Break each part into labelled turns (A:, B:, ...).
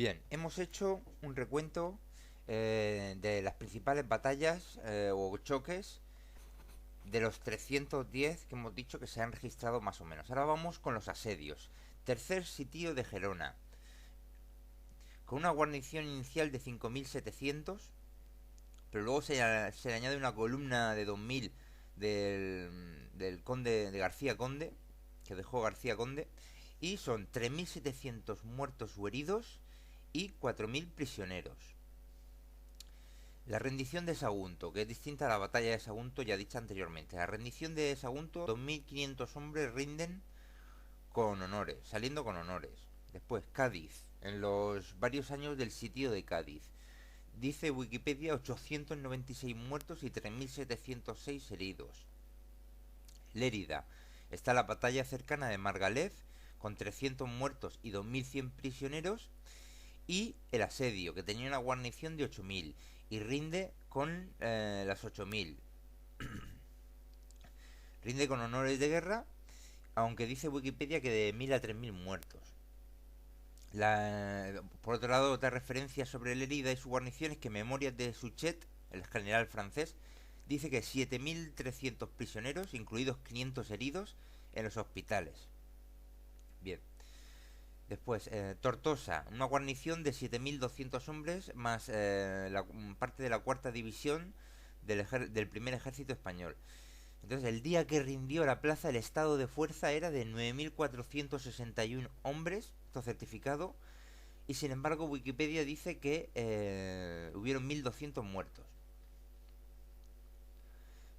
A: Bien, hemos hecho un recuento de las principales batallas o choques de los 310 que hemos dicho que se han registrado más o menos. Ahora vamos con los asedios. Tercer sitio de Gerona, con una guarnición inicial de 5.700, pero luego se le añade una columna de 2.000 del conde de García Conde, que dejó García Conde, y son 3.700 muertos o heridos y 4.000 prisioneros. La rendición de Sagunto, que es distinta a la batalla de Sagunto ya dicha anteriormente. La rendición de Sagunto, 2.500 hombres rinden con honores, saliendo con honores. Después, Cádiz, en los varios años del sitio de Cádiz. Dice Wikipedia 896 muertos y 3.706 heridos. Lérida, está la batalla cercana de Margalef, con 300 muertos y 2.100 prisioneros. Y el asedio, que tenía una guarnición de 8.000 y rinde con las 8.000. Rinde con honores de guerra, aunque dice Wikipedia que de 1.000 a 3.000 muertos. Por otro lado, otra referencia sobre Lérida y su guarnición es que Memorias de Suchet, el general francés, dice que 7.300 prisioneros, incluidos 500 heridos, en los hospitales. Bien. Después, Tortosa, una guarnición de 7.200 hombres más parte de la cuarta división del primer ejército español. Entonces, el día que rindió la plaza, el estado de fuerza era de 9.461 hombres, esto certificado, y sin embargo Wikipedia dice que hubieron 1.200 muertos.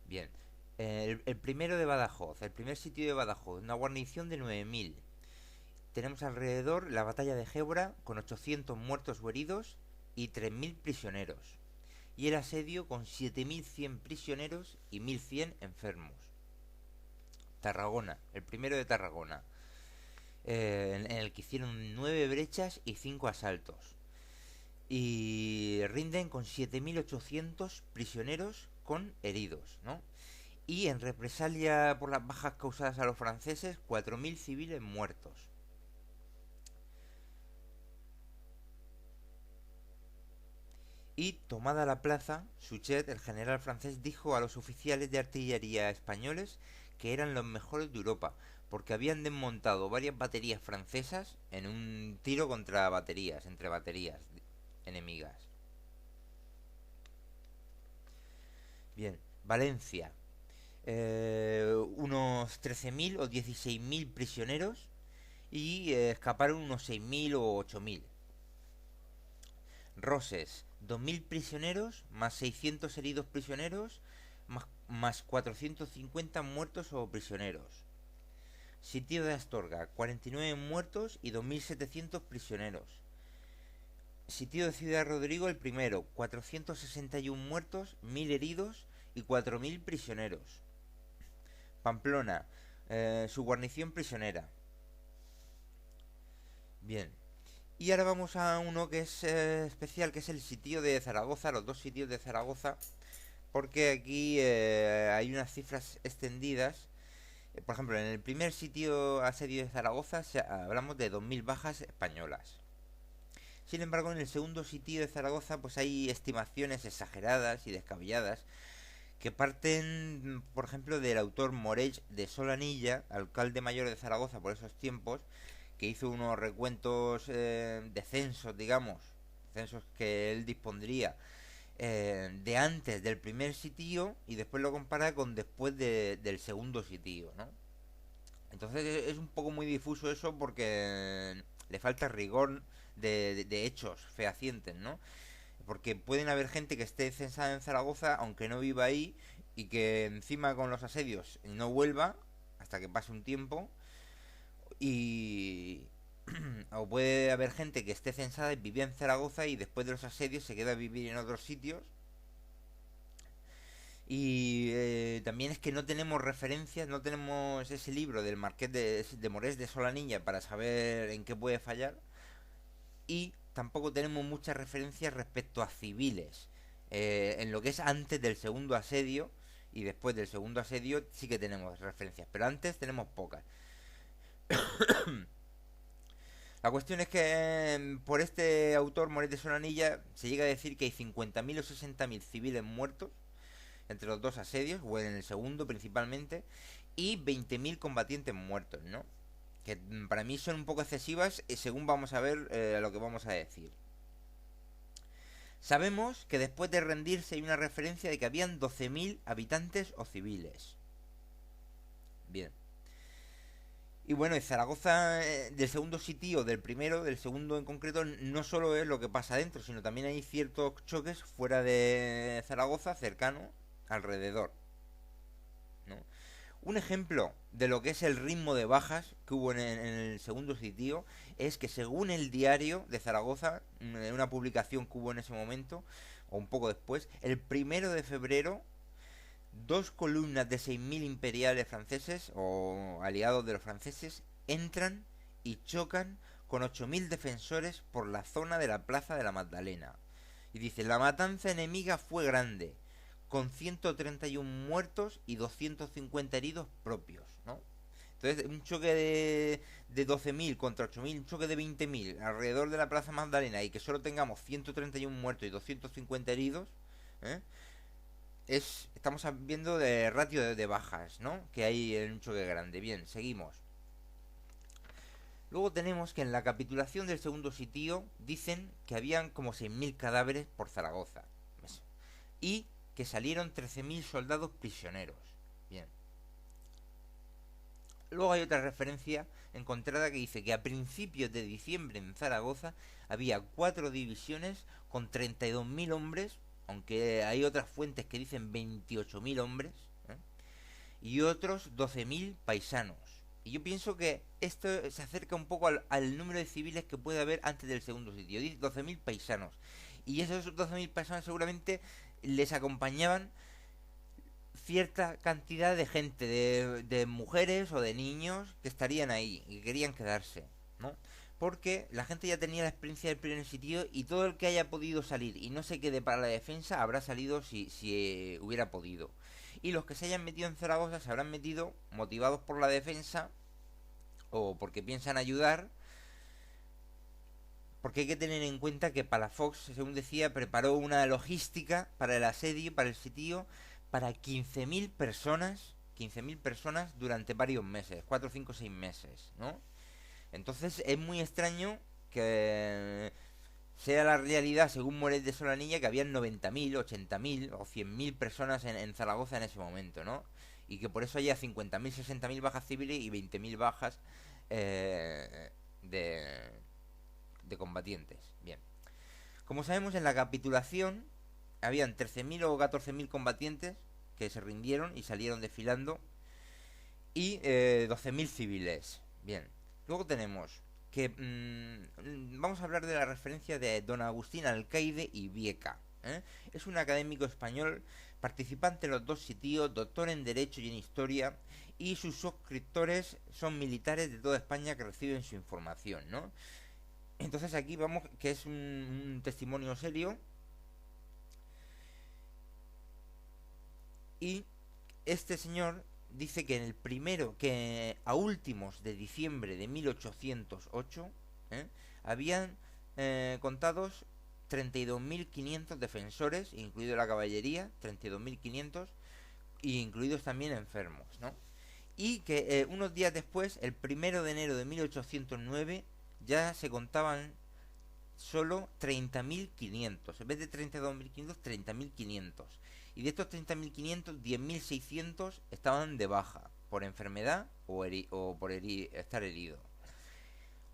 A: Bien, el primero de Badajoz, el primer sitio de Badajoz, una guarnición de 9.000. Tenemos alrededor la batalla de Gébora con 800 muertos o heridos y 3.000 prisioneros. Y el asedio con 7.100 prisioneros y 1.100 enfermos. Tarragona, el primero de Tarragona, en el que hicieron 9 brechas y 5 asaltos. Y rinden con 7.800 prisioneros con heridos, ¿no? Y en represalia por las bajas causadas a los franceses, 4.000 civiles muertos. Y tomada la plaza, Suchet, el general francés, dijo a los oficiales de artillería españoles que eran los mejores de Europa, porque habían desmontado varias baterías francesas en un tiro contra baterías, entre baterías enemigas. Bien, Valencia, unos 13.000 o 16.000 prisioneros y escaparon unos 6.000 o 8.000. Roses, 2.000 prisioneros, más 600 heridos prisioneros, más 450 muertos o prisioneros. Sitio de Astorga, 49 muertos y 2.700 prisioneros. Sitio de Ciudad Rodrigo, el primero, 461 muertos, 1.000 heridos y 4.000 prisioneros. Pamplona, su guarnición prisionera. Bien, y ahora vamos a uno que es especial, que es el sitio de Zaragoza, los dos sitios de Zaragoza, porque aquí hay unas cifras extendidas. Por ejemplo, en el primer sitio asedio de Zaragoza hablamos de 2.000 bajas españolas. Sin embargo, en el segundo sitio de Zaragoza pues hay estimaciones exageradas y descabelladas que parten, por ejemplo, del autor Morell de Solanilla, alcalde mayor de Zaragoza por esos tiempos, que hizo unos recuentos de censos, digamos, censos que él dispondría de antes del primer sitio y después lo compara con después del segundo sitio, ¿no? Entonces es un poco muy difuso eso porque le falta rigor de hechos fehacientes, ¿no? Porque pueden haber gente que esté censada en Zaragoza aunque no viva ahí y que encima con los asedios no vuelva hasta que pase un tiempo y o puede haber gente que esté censada y vivía en Zaragoza y después de los asedios se queda a vivir en otros sitios. Y también es que no tenemos referencias, no tenemos ese libro del Marqués de Morés de Solanilla para saber en qué puede fallar. Y tampoco tenemos muchas referencias respecto a civiles. En lo que es antes del segundo asedio y después del segundo asedio sí que tenemos referencias, pero antes tenemos pocas. La cuestión es que por este autor, Moret de Solanilla, se llega a decir que hay 50.000 o 60.000 civiles muertos entre los dos asedios, o en el segundo principalmente, y 20.000 combatientes muertos, ¿no? Que para mí son un poco excesivas, según vamos a ver lo que vamos a decir. Sabemos que después de rendirse hay una referencia de que habían 12.000 habitantes o civiles. Bien. Y bueno, en Zaragoza, del segundo sitio, del primero, del segundo en concreto, no solo es lo que pasa dentro, sino también hay ciertos choques fuera de Zaragoza, cercano, alrededor, ¿no? Un ejemplo de lo que es el ritmo de bajas que hubo en el segundo sitio es que según el diario de Zaragoza, una publicación que hubo en ese momento, o un poco después, el 1 de febrero, dos columnas de 6.000 imperiales franceses o aliados de los franceses entran y chocan con 8.000 defensores por la zona de la Plaza de la Magdalena. Y dice, la matanza enemiga fue grande, con 131 muertos y 250 heridos propios, ¿no? Entonces, un choque de 12.000 contra 8.000, un choque de 20.000 alrededor de la Plaza Magdalena y que solo tengamos 131 muertos y 250 heridos, ¿eh? Estamos viendo de ratio de bajas, ¿no? Que hay en un choque grande. Bien, seguimos. Luego tenemos que en la capitulación del segundo sitio dicen que habían como 6.000 cadáveres por Zaragoza. Y que salieron 13.000 soldados prisioneros. Bien. Luego hay otra referencia encontrada que dice que a principios de diciembre en Zaragoza había 4 divisiones con 32.000 hombres, aunque hay otras fuentes que dicen 28.000 hombres, ¿eh? Y otros 12.000 paisanos. Y yo pienso que esto se acerca un poco al número de civiles que puede haber antes del segundo sitio. Dice 12.000 paisanos. Y esos 12.000 paisanos seguramente les acompañaban cierta cantidad de gente, de mujeres o de niños que estarían ahí y que querían quedarse, ¿no? Porque la gente ya tenía la experiencia del primer sitio y todo el que haya podido salir y no se quede para la defensa habrá salido si hubiera podido. Y los que se hayan metido en Zaragoza se habrán metido motivados por la defensa o porque piensan ayudar, porque hay que tener en cuenta que Palafox, según decía, preparó una logística para el asedio, para el sitio, para 15.000 personas, 15.000 personas durante varios meses, 4, 5, 6 meses, ¿no? Entonces es muy extraño que sea la realidad, según Moret de Solanilla, que habían 90.000, 80.000 o 100.000 personas en Zaragoza en ese momento, ¿no? Y que por eso haya 50.000, 60.000 bajas civiles y 20.000 bajas de combatientes. Bien. Como sabemos, en la capitulación habían 13.000 o 14.000 combatientes que se rindieron y salieron desfilando y 12.000 civiles. Bien. Luego tenemos que vamos a hablar de la referencia de don Agustín Alcaide y Vieca, ¿eh? Es un académico español participante en los dos sitios, doctor en Derecho y en Historia, y sus suscriptores son militares de toda España que reciben su información, ¿no? Entonces aquí vamos, que es un testimonio serio. Y este señor dice que en el primero, que a últimos de diciembre de 1808, ¿eh? habían contados 32.500 defensores, incluido la caballería, 32.500, y incluidos también enfermos, ¿no? Y que unos días después, el 1 de enero de 1809, ya se contaban solo 30.500. En vez de 32.500, 30.500. Y de estos 30.500, 10.600 estaban de baja por enfermedad o por estar herido.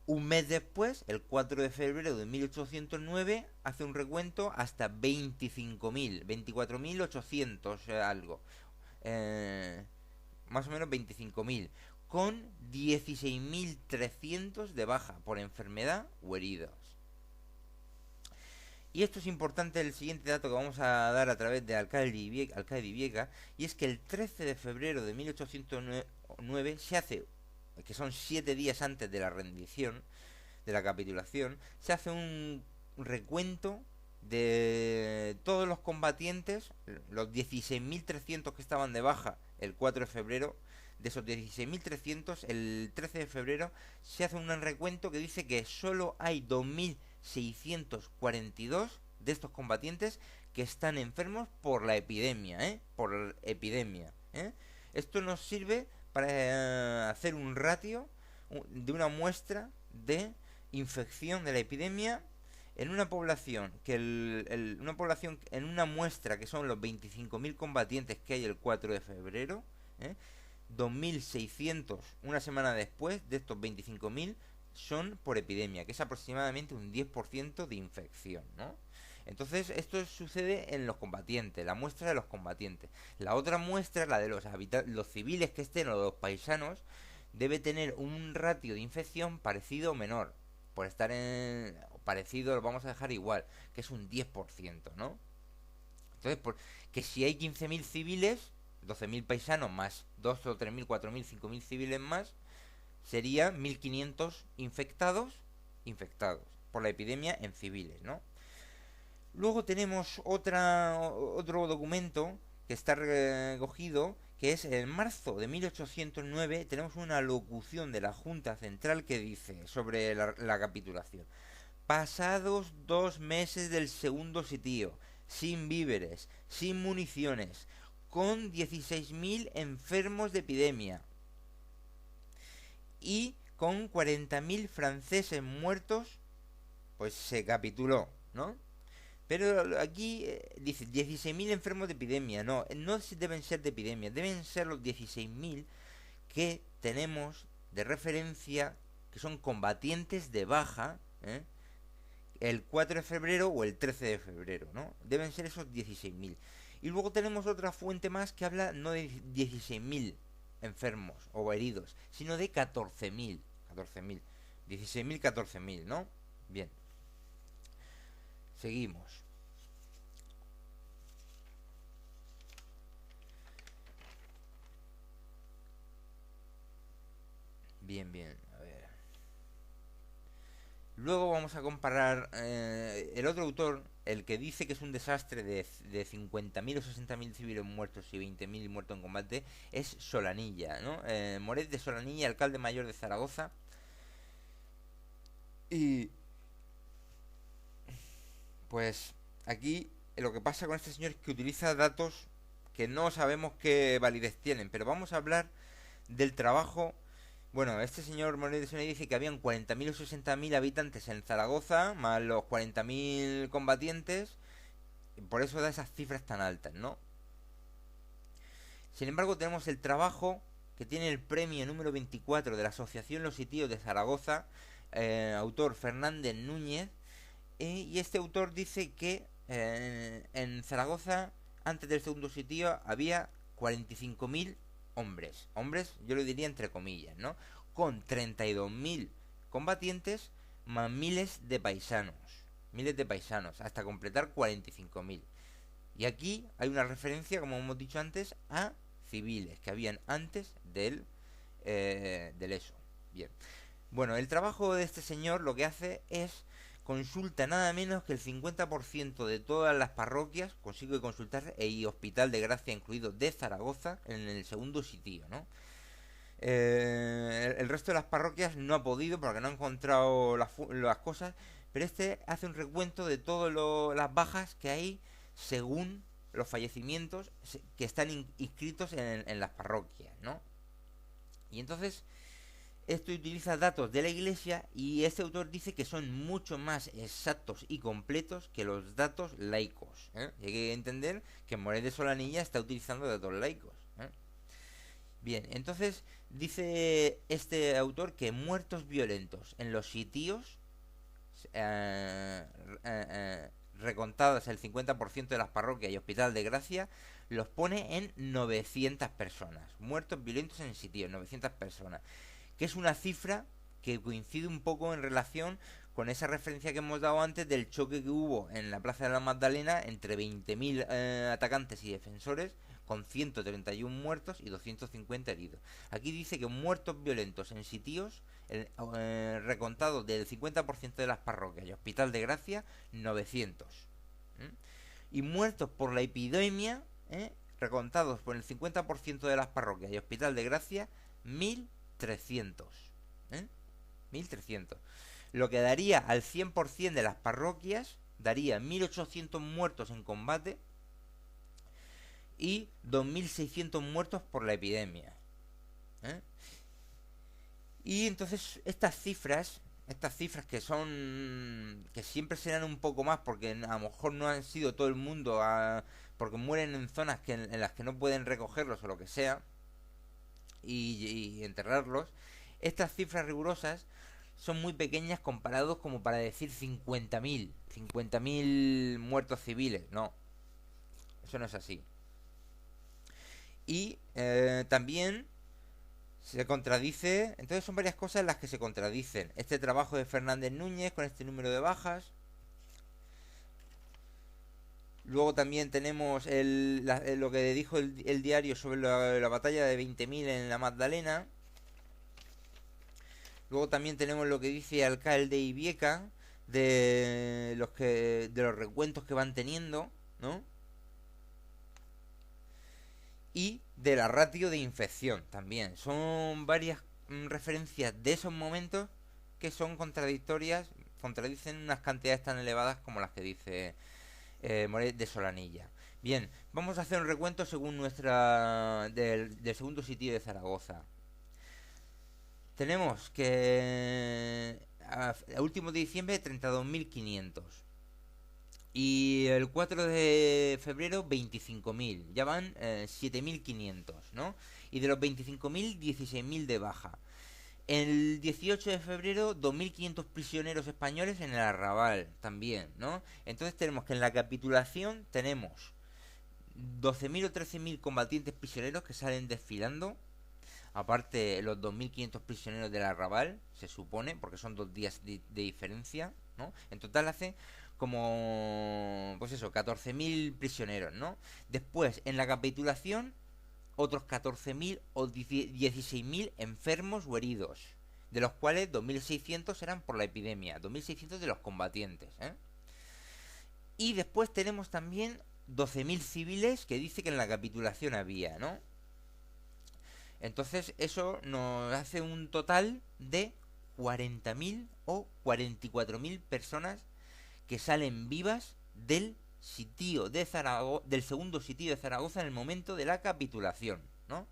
A: Un mes después, el 4 de febrero de 1809, hace un recuento hasta 25.000, 24.800 algo. Más o menos 25.000, con 16.300 de baja por enfermedad o heridos. Y esto es importante, el siguiente dato que vamos a dar a través de Alcaide y Vieca, y es que el 13 de febrero de 1809 se hace, que son 7 días antes de la rendición, de la capitulación, se hace un recuento de todos los combatientes, los 16.300 que estaban de baja el 4 de febrero, de esos 16.300, el 13 de febrero se hace un recuento que dice que solo hay 2.642 de estos combatientes que están enfermos por la epidemia, ¿eh? Por epidemia, ¿eh? Esto nos sirve para hacer un ratio de una muestra de infección de la epidemia en una población una población en una muestra que son los 25.000 combatientes que hay el 4 de febrero, ¿eh? 2.600 una semana después de estos 25.000 son por epidemia, que es aproximadamente un 10% de infección, ¿no? Entonces esto sucede en los combatientes, la muestra de los combatientes. La otra muestra, la de los civiles que estén o los paisanos, debe tener un ratio de infección parecido o menor. Por estar en parecido lo vamos a dejar igual, que es un 10%, ¿no? Entonces, que si hay 15.000 civiles, 12.000 paisanos más 2 o 3.000, 4.000, 5.000 civiles más, sería 1.500 infectados por la epidemia en civiles, ¿no? Luego tenemos otro documento que está recogido, que es en marzo de 1809, tenemos una locución de la Junta Central que dice sobre la capitulación. Pasados 2 meses del segundo sitio, sin víveres, sin municiones, con 16.000 enfermos de epidemia y con 40.000 franceses muertos, pues se capituló, ¿no? Pero aquí dice 16.000 enfermos de epidemia. No, no deben ser de epidemia, deben ser los 16.000 que tenemos de referencia, que son combatientes de baja, ¿eh? El 4 de febrero o el 13 de febrero, ¿no? Deben ser esos 16.000. Y luego tenemos otra fuente más que habla no de 16.000 enfermos o heridos, sino de 14.000. 14.000. 16.000, 14.000, ¿no? Bien. Seguimos. Bien, bien. A ver. Luego vamos a comparar el otro autor, el que dice que es un desastre de 50.000 o 60.000 civiles muertos y 20.000 muertos en combate, es Solanilla, ¿no? Moret de Solanilla, alcalde mayor de Zaragoza. Y pues aquí lo que pasa con este señor es que utiliza datos que no sabemos qué validez tienen, pero vamos a hablar del trabajo. Bueno, este señor Moret de Solanilla dice que habían 40.000 o 60.000 habitantes en Zaragoza, más los 40.000 combatientes, y por eso da esas cifras tan altas, ¿no? Sin embargo, tenemos el trabajo que tiene el premio número 24 de la Asociación Los Sitios de Zaragoza, autor Fernández Núñez, y este autor dice que en Zaragoza, antes del segundo sitio, había 45.000 hombres. Hombres, yo lo diría entre comillas, ¿no? Con 32.000 combatientes más miles de paisanos. Miles de paisanos, hasta completar 45.000. Y aquí hay una referencia, como hemos dicho antes, a civiles que habían antes del ESO. Bien. Bueno, el trabajo de este señor lo que hace es consulta nada menos que el 50% de todas las parroquias, consigue consultar, y Hospital de Gracia incluido, de Zaragoza en el segundo sitio, ¿no? El resto de las parroquias no ha podido porque no ha encontrado las cosas, pero este hace un recuento de todas las bajas que hay según los fallecimientos que están inscritos en las parroquias, ¿no? Y entonces esto utiliza datos de la iglesia y este autor dice que son mucho más exactos y completos que los datos laicos, ¿eh? Y hay que entender que Moret de Solanilla está utilizando datos laicos, ¿eh? Bien, entonces dice este autor que muertos violentos en los sitios, recontadas el 50% de las parroquias y Hospital de Gracia, los pone en 900 personas. Muertos violentos en sitios, 900 personas. Que es una cifra que coincide un poco en relación con esa referencia que hemos dado antes del choque que hubo en la Plaza de la Magdalena entre 20.000 atacantes y defensores, con 131 muertos y 250 heridos. Aquí dice que muertos violentos en sitios, recontados del 50% de las parroquias y Hospital de Gracia, 900. Y muertos por la epidemia, recontados por el 50% de las parroquias y Hospital de Gracia, 1.300. ¿Eh? 1.300. Lo que daría al 100% de las parroquias, daría 1.800 muertos en combate y 2.600 muertos por la epidemia. ¿Eh? Y entonces estas cifras que son, que siempre serán un poco más, porque a lo mejor no han sido todo el mundo, porque mueren en zonas en las que no pueden recogerlos o lo que sea, y enterrarlos. Estas cifras rigurosas son muy pequeñas comparados como para decir 50.000 muertos civiles. No, eso no es así. Y también se contradice, entonces son varias cosas las que se contradicen. Este trabajo de Fernández Núñez con este número de bajas. Luego también tenemos lo que dijo el diario sobre la batalla de 20.000 en la Magdalena. Luego también tenemos lo que dice Alcalde y Vieca de los recuentos que van teniendo, ¿no? Y de la ratio de infección también. Son varias referencias de esos momentos que son contradictorias, contradicen unas cantidades tan elevadas como las que dice Moret de Solanilla. Bien, vamos a hacer un recuento según del segundo sitio de Zaragoza. Tenemos que a último de diciembre 32.500 y el 4 de febrero 25.000, ya van 7.500, ¿no? Y de los 25.000, 16.000 de baja. El 18 de febrero 2.500 prisioneros españoles en el Arrabal también, ¿no? Entonces tenemos que en la capitulación tenemos 12.000 o 13.000 combatientes prisioneros que salen desfilando. Aparte los 2.500 prisioneros del Arrabal, se supone, porque son 2 días de diferencia, ¿no? En total hace como, pues eso, 14.000 prisioneros, ¿no? Después, en la capitulación, otros 14.000 o 16.000 enfermos o heridos, de los cuales 2.600 eran por la epidemia, 2.600 de los combatientes, ¿eh? Y después tenemos también 12.000 civiles que dice que en la capitulación había, ¿no? Entonces eso nos hace un total de 40.000 o 44.000 personas que salen vivas del sitio de Zaragoza, del segundo sitio de Zaragoza en el momento de la capitulación, ¿no?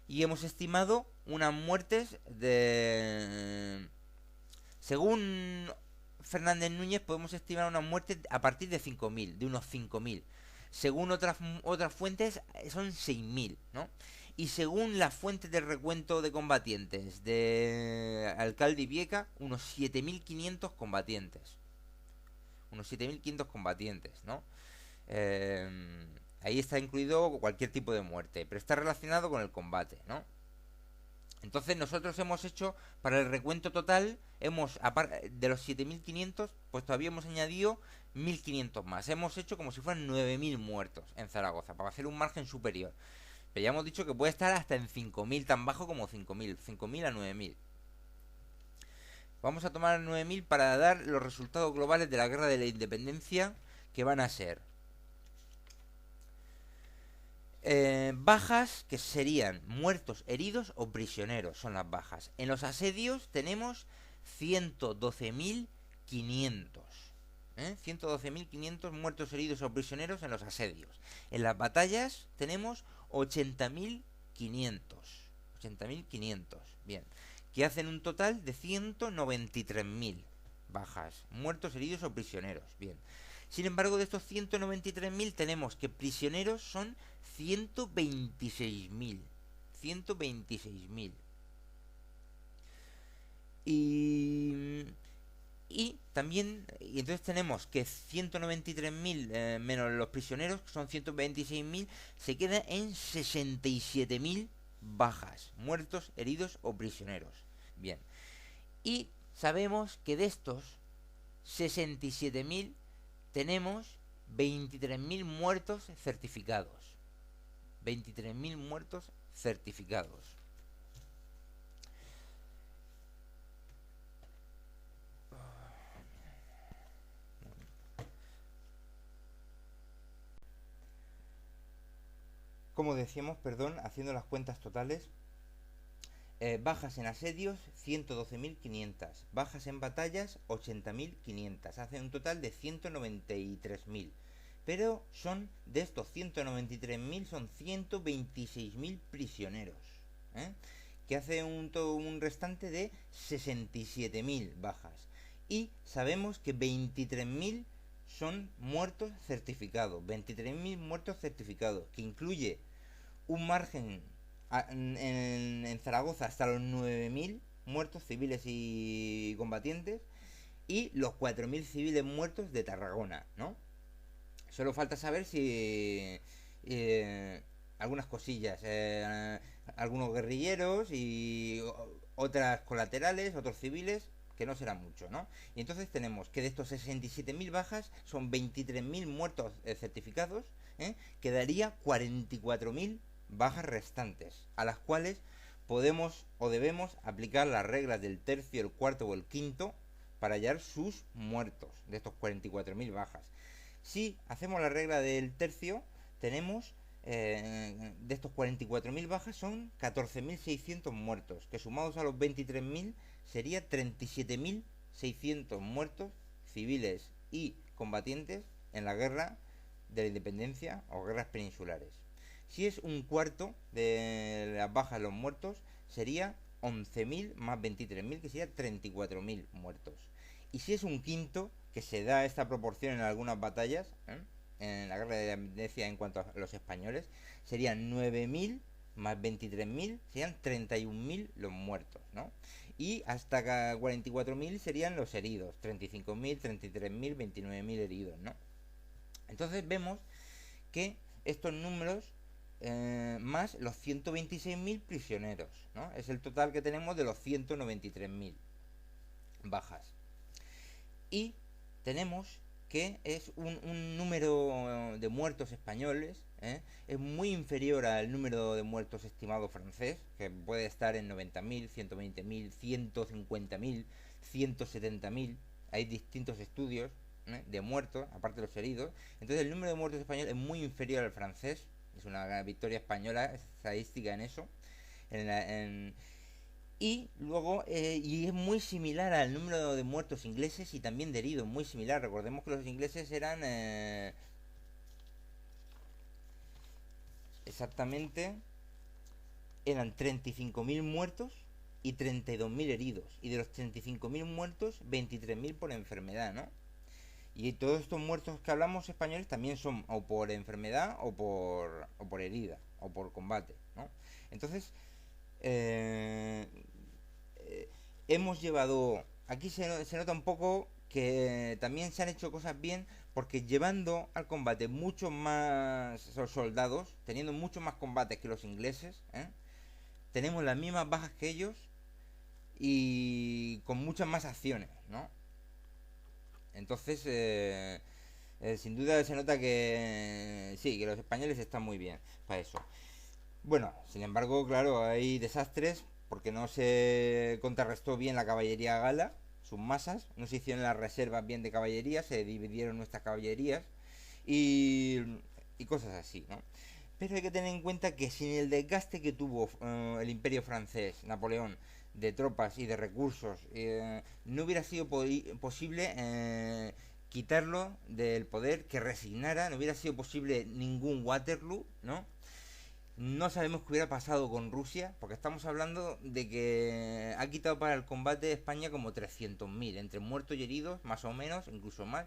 A: Y hemos estimado unas muertes según Fernández Núñez podemos estimar unas muertes a partir de 5.000, de unos 5.000. Según otras fuentes son 6.000, ¿no? Y según las fuentes del recuento de combatientes de Alcalde y Vieca, unos 7.500 combatientes. Unos 7.500 combatientes, ¿no? Ahí está incluido cualquier tipo de muerte, pero está relacionado con el combate, ¿no? Entonces nosotros hemos hecho, para el recuento total, de los 7.500, pues todavía hemos añadido 1.500 más. Hemos hecho como si fueran 9.000 muertos en Zaragoza, para hacer un margen superior. Pero ya hemos dicho que puede estar hasta en 5.000, tan bajo como 5.000 a 9.000. Vamos a tomar 9.000 para dar los resultados globales de la Guerra de la Independencia, que van a ser bajas, que serían muertos, heridos o prisioneros, son las bajas. En los asedios tenemos 112.500. 112.500 muertos, heridos o prisioneros en los asedios. En las batallas tenemos 80.500. 80.500, bien. Que hacen un total de 193.000 bajas, muertos, heridos o prisioneros, bien. Sin embargo, de estos 193.000 tenemos que prisioneros son 126.000. 126.000. Y también, y entonces tenemos que 193.000 menos los prisioneros, que son 126.000, se queda en 67.000 bajas, muertos, heridos o prisioneros. Bien. Y sabemos que de estos 67.000 tenemos 23.000 muertos certificados. 23.000 muertos certificados. como decíamos, perdón, haciendo las cuentas totales, bajas en asedios 112.500, bajas en batallas 80.500, hace un total de 193.000. Pero son de estos 193.000 son 126.000 prisioneros, ¿eh? Que hace un restante de 67.000 bajas. Y sabemos que 23.000 son muertos certificados, 23.000 muertos certificados, que incluye un margen en Zaragoza hasta los 9.000 muertos civiles y combatientes, y los 4.000 civiles muertos de Tarragona, ¿no? Solo falta saber si algunas cosillas, algunos guerrilleros y otras colaterales, otros civiles, que no será mucho, ¿no? Y entonces tenemos que de estos 67.000 bajas son 23.000 muertos certificados, quedaría 44.000 bajas restantes, a las cuales podemos o debemos aplicar las reglas del tercio, el cuarto o el quinto para hallar sus muertos de estos 44.000 bajas. Si hacemos la regla del tercio, tenemos de estos 44.000 bajas son 14.600 muertos, que sumados a los 23.000 sería 37.600 muertos civiles y combatientes en la guerra de la independencia o guerras peninsulares. Si es un cuarto de las bajas, los muertos, sería 11.000 más 23.000, que sería 34.000 muertos. Y si es un quinto, que se da esta proporción en algunas batallas, en la guerra de la independencia en cuanto a los españoles, serían 9.000 más 23.000, serían 31.000 los muertos, ¿no? Y hasta 44.000 serían los heridos, 35.000, 33.000, 29.000 heridos, ¿no? Entonces vemos que estos números más los 126.000 prisioneros, ¿no? Es el total que tenemos de los 193.000 bajas. Y tenemos que es un número de muertos españoles, es muy inferior al número de muertos estimado francés, que puede estar en 90.000, 120.000, 150.000, 170.000. Hay distintos estudios de muertos, aparte de los heridos. Entonces el número de muertos españoles es muy inferior al francés. Es una victoria española estadística en eso. Y luego, y es muy similar al número de muertos ingleses y también de heridos, muy similar. Recordemos que los ingleses eran exactamente, eran 35.000 muertos y 32.000 heridos. Y de los 35.000 muertos, 23.000 por enfermedad, ¿no? Y todos estos muertos que hablamos españoles también son o por enfermedad o por herida o por combate, ¿no? Entonces, hemos llevado... Aquí se nota un poco que también se han hecho cosas bien, porque llevando al combate muchos más soldados, teniendo muchos más combates que los ingleses, tenemos las mismas bajas que ellos y con muchas más acciones, ¿no? Entonces, sin duda se nota que sí, que los españoles están muy bien para eso. Bueno, sin embargo, claro, hay desastres porque no se contrarrestó bien la caballería gala, sus masas, no se hicieron las reservas bien de caballería, se dividieron nuestras caballerías y, y cosas así, ¿no? Pero hay que tener en cuenta que sin el desgaste que tuvo el Imperio francés, Napoleón, de tropas y de recursos, no hubiera sido posible quitarlo del poder, que resignara, no hubiera sido posible ningún Waterloo, ¿no? No sabemos qué hubiera pasado con Rusia, porque estamos hablando de que ha quitado para el combate de España como 300.000, entre muertos y heridos, más o menos, incluso más,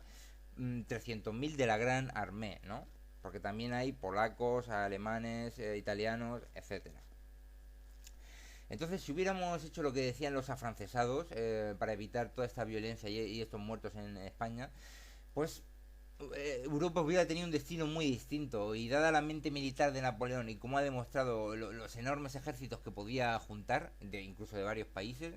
A: 300.000 de la Gran Armée, ¿no? Porque también hay polacos, alemanes, italianos, etcétera. Entonces, si hubiéramos hecho lo que decían los afrancesados para evitar toda esta violencia y estos muertos en España, pues Europa hubiera tenido un destino muy distinto. Y dada la mente militar de Napoleón y como ha demostrado los enormes ejércitos que podía juntar, incluso de varios países,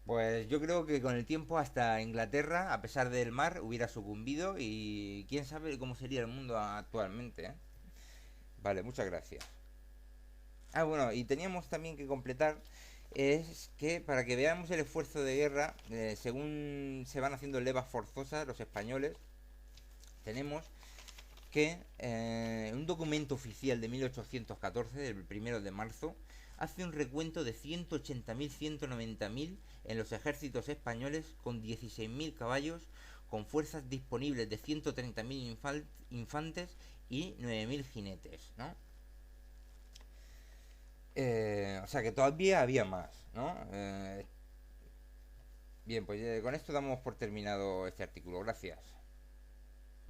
A: pues yo creo que con el tiempo hasta Inglaterra, a pesar del mar, hubiera sucumbido y quién sabe cómo sería el mundo actualmente, ¿eh? Vale, muchas gracias. Ah, bueno, y teníamos también que completar, es que para que veamos el esfuerzo de guerra, según se van haciendo levas forzosas los españoles, tenemos que un documento oficial de 1814, del 1 de marzo, hace un recuento de 180.000, 190.000 en los ejércitos españoles, con 16.000 caballos, con fuerzas disponibles de 130.000 infantes y 9.000 jinetes, ¿no? O sea que todavía había más, ¿no? Bien, pues con esto damos por terminado este artículo. Gracias.